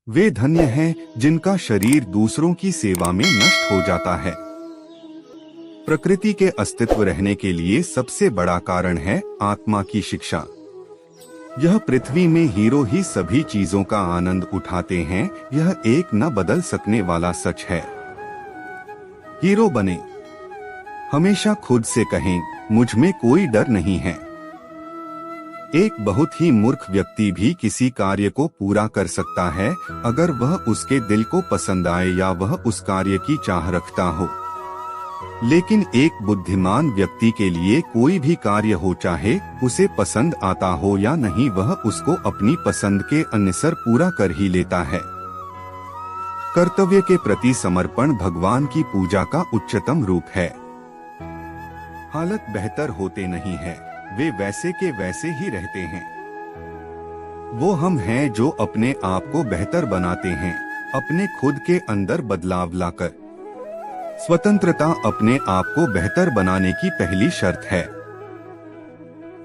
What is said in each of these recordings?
वे धन्य हैं जिनका शरीर दूसरों की सेवा में नष्ट हो जाता है। प्रकृति के अस्तित्व रहने के लिए सबसे बड़ा कारण है आत्मा की शिक्षा। यह पृथ्वी में हीरो ही सभी चीजों का आनंद उठाते हैं, यह एक न बदल सकने वाला सच है। हीरो बने, हमेशा खुद से कहें मुझ में कोई डर नहीं है। एक बहुत ही मूर्ख व्यक्ति भी किसी कार्य को पूरा कर सकता है अगर वह उसके दिल को पसंद आए या वह उस कार्य की चाह रखता हो। लेकिन एक बुद्धिमान व्यक्ति के लिए कोई भी कार्य हो, चाहे उसे पसंद आता हो या नहीं, वह उसको अपनी पसंद के अनुसार पूरा कर ही लेता है। कर्तव्य के प्रति समर्पण भगवान की पूजा का उच्चतम रूप है। हालत बेहतर होते नहीं है, वे वैसे के वैसे ही रहते हैं। वो हम हैं जो अपने आप को बेहतर बनाते हैं, अपने खुद के अंदर बदलाव लाकर। स्वतंत्रता अपने आप को बेहतर बनाने की पहली शर्त है।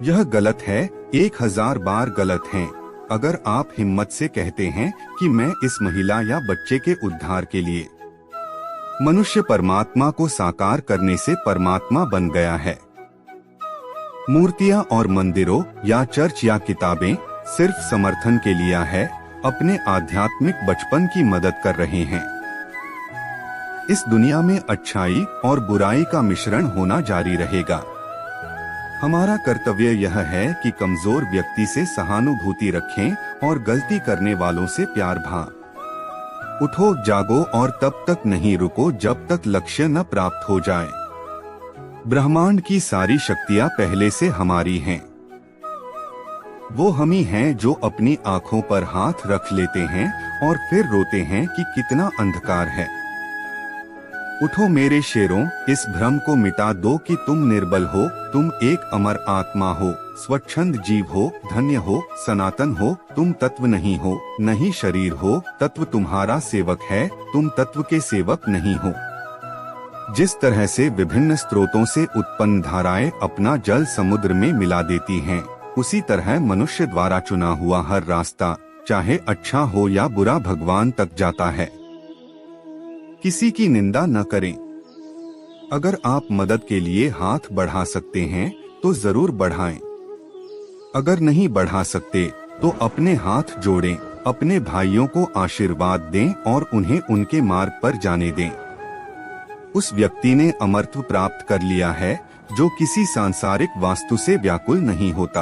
यह गलत है, 1000 बार गलत है, अगर आप हिम्मत से कहते हैं कि मैं इस महिला या बच्चे के उद्धार के लिए। मनुष्य परमात्मा को साकार करने से परमात्मा बन गया है। मूर्तियां और मंदिरों या चर्च या किताबें सिर्फ समर्थन के लिए है, अपने आध्यात्मिक बचपन की मदद कर रहे हैं। इस दुनिया में अच्छाई और बुराई का मिश्रण होना जारी रहेगा। हमारा कर्तव्य यह है कि कमजोर व्यक्ति से सहानुभूति रखें और गलती करने वालों से प्यार भाव। उठो, जागो और तब तक नहीं रुको जब तक लक्ष्य न प्राप्त हो जाए। ब्रह्मांड की सारी शक्तियां पहले से हमारी हैं। वो हम ही हैं जो अपनी आंखों पर हाथ रख लेते हैं और फिर रोते हैं कि कितना अंधकार है। उठो मेरे शेरों, इस भ्रम को मिटा दो कि तुम निर्बल हो, तुम एक अमर आत्मा हो, स्वच्छंद जीव हो, धन्य हो, सनातन हो, तुम तत्व नहीं हो, नहीं शरीर हो, तत्व तुम्हारा सेवक है, तुम तत्व के सेवक नहीं हो। जिस तरह से विभिन्न स्रोतों से उत्पन्न धाराएं अपना जल समुद्र में मिला देती हैं, उसी तरह मनुष्य द्वारा चुना हुआ हर रास्ता, चाहे अच्छा हो या बुरा, भगवान तक जाता है। किसी की निंदा न करें। अगर आप मदद के लिए हाथ बढ़ा सकते हैं तो जरूर बढ़ाएं। अगर नहीं बढ़ा सकते तो अपने हाथ जोड़ें, अपने भाइयों को आशीर्वाद दें और उन्हें उनके मार्ग पर जाने दें। उस व्यक्ति ने अमरत्व प्राप्त कर लिया है जो किसी सांसारिक वास्तु से व्याकुल नहीं होता।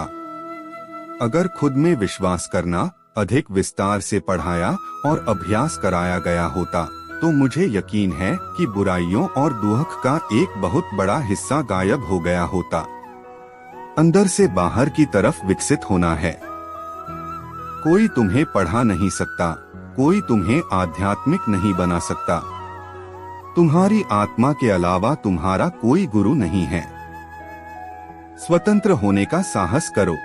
अगर खुद में विश्वास करना अधिक विस्तार से पढ़ाया और अभ्यास कराया गया होता तो मुझे यकीन है कि बुराइयों और दुख का एक बहुत बड़ा हिस्सा गायब हो गया होता। अंदर से बाहर की तरफ विकसित होना है। कोई तुम्हें पढ़ा नहीं सकता, कोई तुम्हें आध्यात्मिक नहीं बना सकता। तुम्हारी आत्मा के अलावा तुम्हारा कोई गुरु नहीं है। स्वतंत्र होने का साहस करो।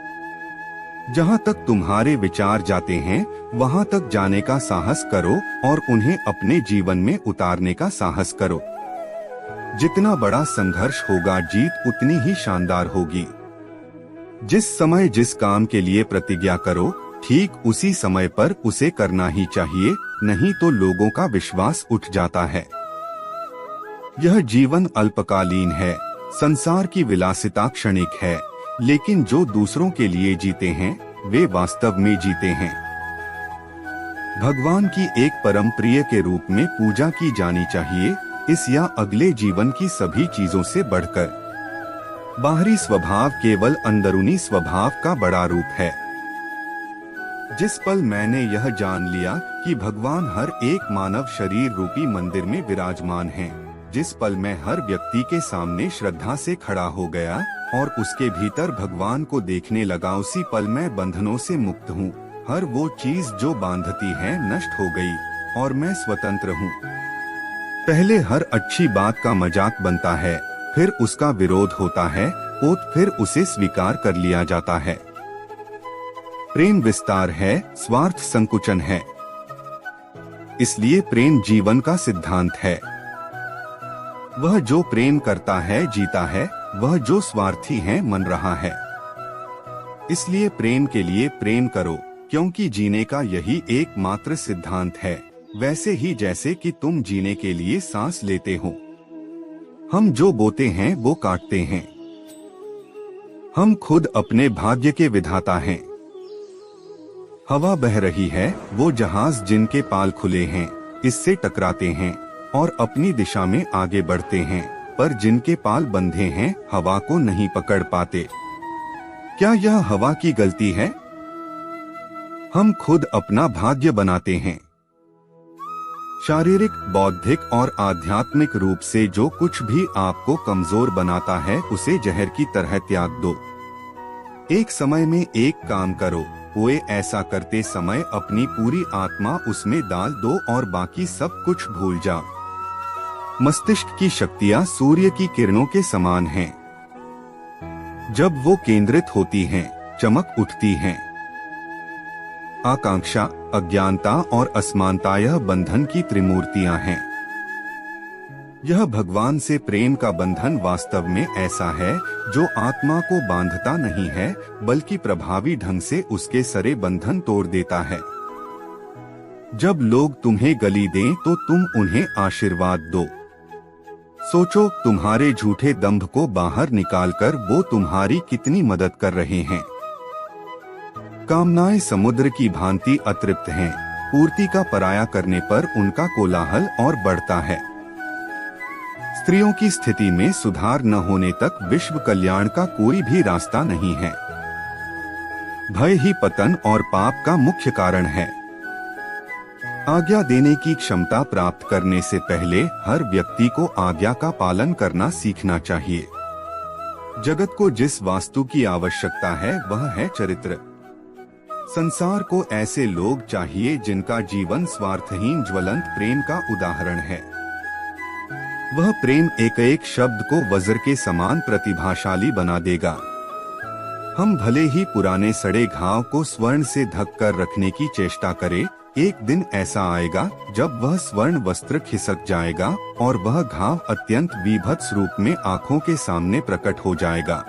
जहाँ तक तुम्हारे विचार जाते हैं वहाँ तक जाने का साहस करो और उन्हें अपने जीवन में उतारने का साहस करो। जितना बड़ा संघर्ष होगा, जीत उतनी ही शानदार होगी। जिस समय जिस काम के लिए प्रतिज्ञा करो, ठीक उसी समय पर उसे करना ही चाहिए, नहीं तो लोगों का विश्वास उठ जाता है। यह जीवन अल्पकालीन है, संसार की विलासिता क्षणिक है, लेकिन जो दूसरों के लिए जीते हैं वे वास्तव में जीते हैं। भगवान की एक परम प्रिय के रूप में पूजा की जानी चाहिए, इस या अगले जीवन की सभी चीजों से बढ़कर। बाहरी स्वभाव केवल अंदरूनी स्वभाव का बड़ा रूप है। जिस पल मैंने यह जान लिया कि भगवान हर एक मानव शरीर रूपी मंदिर में विराजमान हैं, जिस पल मैं हर व्यक्ति के सामने श्रद्धा से खड़ा हो गया और उसके भीतर भगवान को देखने लगा, उसी पल मैं बंधनों से मुक्त हूँ। हर वो चीज जो बांधती है नष्ट हो गई और मैं स्वतंत्र हूँ। पहले हर अच्छी बात का मजाक बनता है, फिर उसका विरोध होता है और फिर उसे स्वीकार कर लिया जाता है। प्रेम विस्तार है, स्वार्थ संकुचन है। इसलिए प्रेम जीवन का सिद्धांत है। वह जो प्रेम करता है जीता है, वह जो स्वार्थी है मन रहा है। इसलिए प्रेम के लिए प्रेम करो, क्योंकि जीने का यही एकमात्र सिद्धांत है, वैसे ही जैसे कि तुम जीने के लिए सांस लेते हो। हम जो बोते हैं वो काटते हैं। हम खुद अपने भाग्य के विधाता हैं। हवा बह रही है, वो जहाज जिनके पाल खुले हैं इससे टकराते हैं और अपनी दिशा में आगे बढ़ते हैं, पर जिनके पाल बंधे हैं हवा को नहीं पकड़ पाते। क्या यह हवा की गलती है? हम खुद अपना भाग्य बनाते हैं। शारीरिक, बौद्धिक और आध्यात्मिक रूप से जो कुछ भी आपको कमजोर बनाता है उसे जहर की तरह त्याग दो। एक समय में एक काम करो, वो ऐसा करते समय अपनी पूरी आत्मा उसमें डाल दो और बाकी सब कुछ भूल जाओ। मस्तिष्क की शक्तियां सूर्य की किरणों के समान हैं। जब वो केंद्रित होती हैं, चमक उठती हैं। आकांक्षा, अज्ञानता और असमानता यह बंधन की त्रिमूर्तियां हैं। यह भगवान से प्रेम का बंधन वास्तव में ऐसा है जो आत्मा को बांधता नहीं है, बल्कि प्रभावी ढंग से उसके सारे बंधन तोड़ देता है। जब लोग तुम्हें गाली दें तो तुम उन्हें आशीर्वाद दो। सोचो, तुम्हारे झूठे दंभ को बाहर निकालकर वो तुम्हारी कितनी मदद कर रहे हैं। कामनाएं समुद्र की भांति अतृप्त हैं, पूर्ति का पराया करने पर उनका कोलाहल और बढ़ता है। स्त्रियों की स्थिति में सुधार न होने तक विश्व कल्याण का कोई भी रास्ता नहीं है। भय ही पतन और पाप का मुख्य कारण है। आज्ञा देने की क्षमता प्राप्त करने से पहले हर व्यक्ति को आज्ञा का पालन करना सीखना चाहिए। जगत को जिस वास्तु की आवश्यकता है वह है चरित्र। संसार को ऐसे लोग चाहिए जिनका जीवन स्वार्थहीन ज्वलंत प्रेम का उदाहरण है। वह प्रेम एक एक शब्द को वज्र के समान प्रतिभाशाली बना देगा। हम भले ही पुराने सड़े घाव को स्वर्ण से ढक कर रखने की चेष्टा करें, एक दिन ऐसा आएगा जब वह स्वर्ण वस्त्र खिसक जाएगा और वह घाव अत्यंत विभत्स रूप में आंखों के सामने प्रकट हो जाएगा।